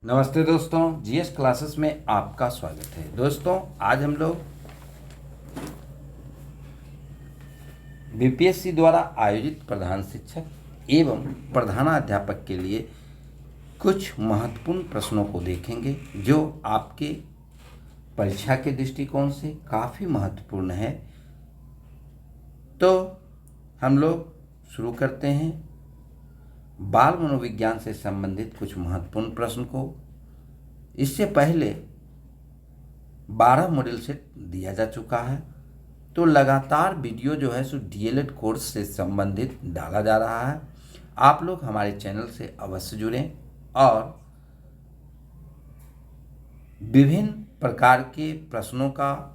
नमस्ते दोस्तों, GS classes में आपका स्वागत है। दोस्तों, आज हम लोग बीपीएससी द्वारा आयोजित प्रधान शिक्षक एवं प्रधानाध्यापक के लिए कुछ महत्वपूर्ण प्रश्नों को देखेंगे जो आपके परीक्षा के दृष्टिकोण से काफ़ी महत्वपूर्ण है। तो हम लोग शुरू करते हैं बाल मनोविज्ञान से संबंधित कुछ महत्वपूर्ण प्रश्न को। इससे पहले 12 मॉड्यूल सेट दिया जा चुका है, तो लगातार वीडियो जो है सो डीएलएड कोर्स से संबंधित डाला जा रहा है। आप लोग हमारे चैनल से अवश्य जुड़ें और विभिन्न प्रकार के प्रश्नों का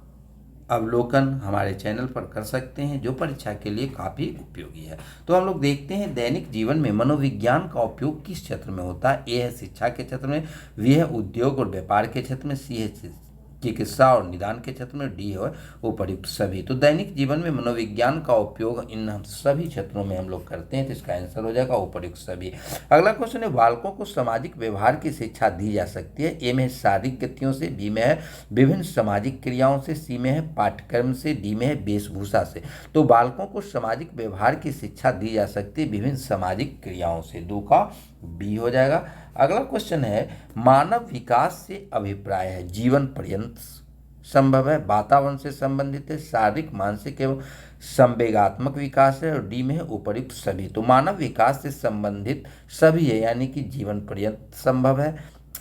अवलोकन हमारे चैनल पर कर सकते हैं, जो परीक्षा के लिए काफ़ी उपयोगी है। तो हम लोग देखते हैं दैनिक जीवन में मनोविज्ञान का उपयोग किस क्षेत्र में होता है। ए है शिक्षा के क्षेत्र में, बी है उद्योग और व्यापार के क्षेत्र में, सी है चिकित्सा और निदान के क्षेत्र में, डी है उपर्युक्त सभी। तो दैनिक जीवन में मनोविज्ञान का उपयोग इन हम सभी क्षेत्रों में हम लोग करते हैं, तो इसका आंसर हो जाएगा उपर्युक्त सभी। अगला क्वेश्चन है बालकों को सामाजिक व्यवहार की शिक्षा दी जा सकती है। ए में है शारीरिक गतियों से, बी में है विभिन्न सामाजिक क्रियाओं से, सी में है पाठ्यक्रम से, डी में है वेशभूषा से। तो बालकों को सामाजिक व्यवहार की शिक्षा दी जा सकती है विभिन्न सामाजिक क्रियाओं से, दो का बी हो जाएगा। अगला क्वेश्चन है मानव विकास से अभिप्राय है, जीवन पर्यंत संभव है, वातावरण से संबंधित है, शारीरिक मानसिक एवं संवेगात्मक विकास है, और डी में है उपर्युक्त सभी। तो मानव विकास से संबंधित सभी है, यानी कि जीवन पर्यंत संभव है,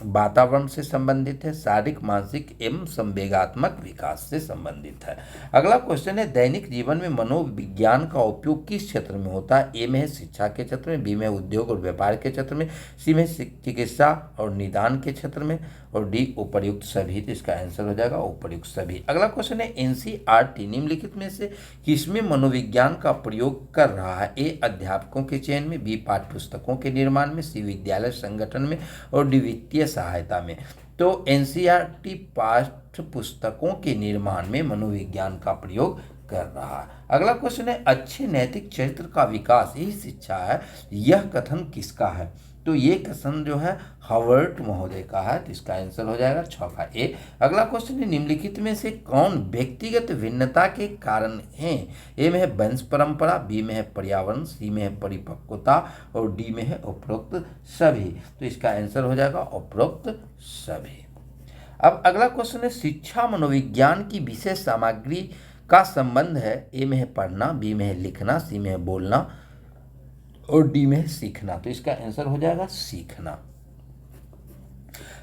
वातावरण से संबंधित है, शारीरिक मानसिक एवं संवेगात्मक विकास से संबंधित है। अगला क्वेश्चन है दैनिक जीवन में मनोविज्ञान का उपयोग किस क्षेत्र में होता है। ए में है शिक्षा के क्षेत्र में, बी में उद्योग और व्यापार के क्षेत्र में, सी में चिकित्सा और निदान के क्षेत्र में, और डी उपर्युक्त सभी। तो इसका आंसर हो जाएगा उपर्युक्त सभी। अगला क्वेश्चन है एनसीईआरटी निम्नलिखित में से किसमें मनोविज्ञान का प्रयोग कर रहा है। ए अध्यापकों के चयन में, बी पाठ्य पुस्तकों के निर्माण में, सी विद्यालय संगठन में, और डी वित्तीय सहायता में। तो एनसीईआरटी पाठ्य पुस्तकों के निर्माण में मनोविज्ञान का प्रयोग कर रहा है। अगला क्वेश्चन है अच्छे नैतिक चरित्र का विकास यही शिक्षा है, यह कथन किसका है। तो ये कथन जो है हावर्ड महोदय का है, तो इसका आंसर हो जाएगा 6 का ए। अगला क्वेश्चन है निम्नलिखित में से कौन व्यक्तिगत भिन्नता के कारण हैं। ए में है वंश परंपरा, बी में है पर्यावरण, सी में है परिपक्वता, और डी में है उपरोक्त सभी। तो इसका आंसर हो जाएगा उपरोक्त सभी। अब अगला क्वेश्चन है शिक्षा मनोविज्ञान की विषय सामग्री का संबंध है। ए में है पढ़ना, बी में है लिखना, सी में है बोलना, और डी में है सीखना। तो इसका आंसर हो जाएगा सीखना।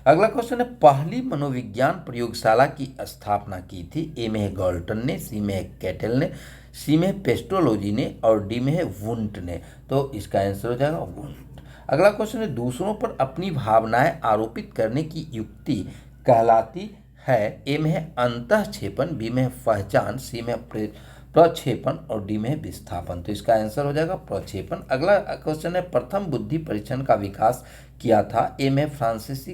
अगला क्वेश्चन है पहली मनोविज्ञान प्रयोगशाला की स्थापना की थी। ए में है गॉल्टन ने, सी में है कैटेल ने, सी में है पेस्ट्रोलॉजी ने, और डी में है वुंट ने। तो इसका आंसर हो जाएगा वुंट। अगला क्वेश्चन है दूसरों पर अपनी भावनाएं आरोपित करने की युक्ति कहलाती है। ए में है अंतःक्षेपण, बी में है पहचान, सी में है प्रक्षेपण, और डी में है विस्थापन। तो इसका आंसर हो जाएगा प्रक्षेपण। अगला क्वेश्चन है प्रथम बुद्धि परीक्षण का विकास किया था। ए में फ्रांसिस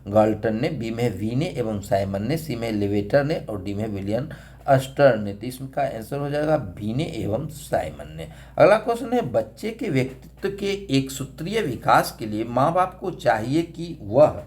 गाल्टन ने, बी में वीने एवं साइमन ने, सी में लेवेटर ने, और डी में विलियम अस्टर ने। तो इसका आंसर हो जाएगा वीने एवं साइमन ने। अगला क्वेश्चन है बच्चे के व्यक्तित्व के एक सूत्रीय विकास के लिए माँ बाप को चाहिए कि वह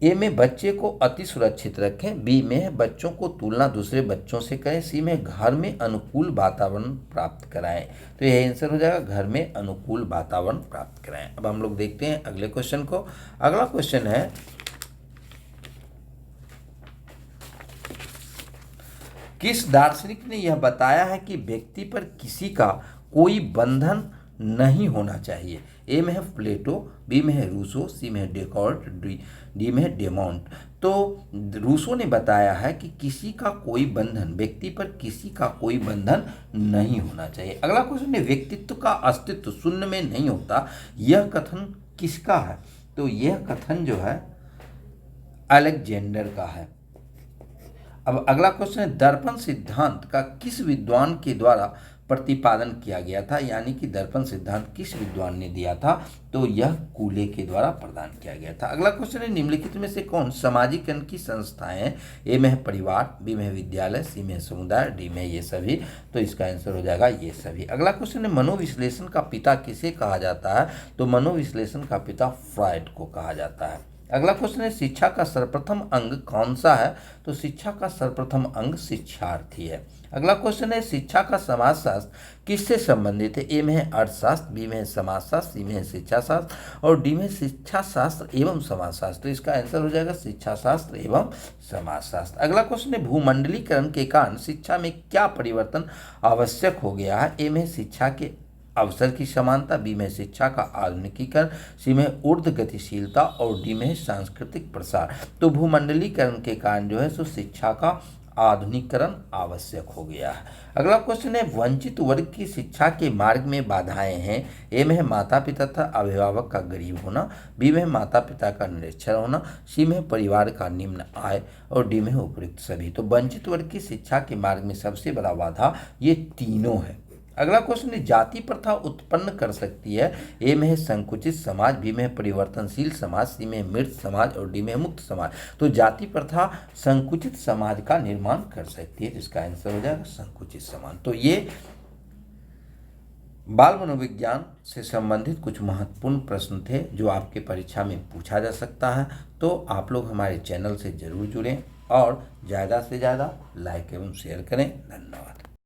ए में बच्चे को अति सुरक्षित रखें, बी में बच्चों को तुलना दूसरे बच्चों से करें, सी में घर में अनुकूल वातावरण प्राप्त कराएं। तो यह आंसर हो जाएगा घर में अनुकूल वातावरण प्राप्त कराएं। अब हम लोग देखते हैं अगले क्वेश्चन को। अगला क्वेश्चन है किस दार्शनिक ने यह बताया है कि व्यक्ति पर किसी का कोई बंधन नहीं होना चाहिए। ए में है प्लेटो, बी में है रूसो, सी में है डेकार्ट, डी में है डेमोंट। तो रूसो ने बताया है कि किसी का कोई बंधन, व्यक्ति पर किसी का कोई बंधन नहीं होना चाहिए। अगला क्वेश्चन है व्यक्तित्व का अस्तित्व शून्य में नहीं होता, यह कथन किसका है। तो यह कथन जो है अलेक्जेंडर का है। अब अगला क्वेश्चन है दर्पण सिद्धांत का किस विद्वान के द्वारा प्रतिपादन किया गया था, यानी कि दर्पण सिद्धांत किस विद्वान ने दिया था, तो यह कूले के द्वारा प्रदान किया गया था। अगला क्वेश्चन है, निम्नलिखित में से कौन सामाजिकरण की संस्थाएं, ए में है परिवार, बी में है विद्यालय, सी में है समुदाय, डी में ये सभी, तो इसका आंसर हो जाएगा ये सभी। अगला क्वेश्चन है, मनोविश्लेषण का पिता किसे कहा जाता है, तो मनोविश्लेषण का पिता फ्रॉइड को कहा जाता है। अगला क्वेश्चन है, शिक्षा का सर्वप्रथम अंग कौन सा है, तो शिक्षा का सर्वप्रथम अंग शिक्षार्थी है। अगला क्वेश्चन है, शिक्षा का समाजशास्त्र किससे संबंधित है, ए में है अर्थशास्त्र, बी में है समाजशास्त्र, सी में है शिक्षा शास्त्र और डी में शिक्षा शास्त्र एवं समाजशास्त्र, तो इसका आंसर हो जाएगा शिक्षा शास्त्र एवं समाजशास्त्र। अगला क्वेश्चन है, भूमंडलीकरण के कारण शिक्षा में क्या परिवर्तन आवश्यक हो गया है, ए में शिक्षा के अवसर की समानता, बी में शिक्षा का आधुनिकीकरण, सी में ऊर्ध्व गतिशीलता और डी में सांस्कृतिक प्रसार। तो भूमंडलीकरण के कारण जो है सो शिक्षा का आधुनिकीकरण आवश्यक हो गया है। अगला क्वेश्चन है, वंचित वर्ग की शिक्षा के मार्ग में बाधाएं हैं, ए में है माता पिता तथा अभिभावक का गरीब होना, बी में माता पिता का निरक्षर होना, सी में परिवार का निम्न आय और डी में उपयुक्त सभी। तो वंचित वर्ग की शिक्षा के मार्ग में सबसे बड़ा बाधा ये तीनों है। अगला क्वेश्चन है, जाति प्रथा उत्पन्न कर सकती है, ए में है संकुचित समाज, बी में है परिवर्तनशील समाज, सी में मृत समाज और डी में मुक्त समाज। तो जाति प्रथा संकुचित समाज का निर्माण कर सकती है, जिसका आंसर हो जाएगा संकुचित समाज। तो ये बाल मनोविज्ञान से संबंधित कुछ महत्वपूर्ण प्रश्न थे जो आपके परीक्षा में पूछा जा सकता है। तो आप लोग हमारे चैनल से जरूर जुड़ें और ज़्यादा से ज़्यादा लाइक एवं शेयर करें। धन्यवाद।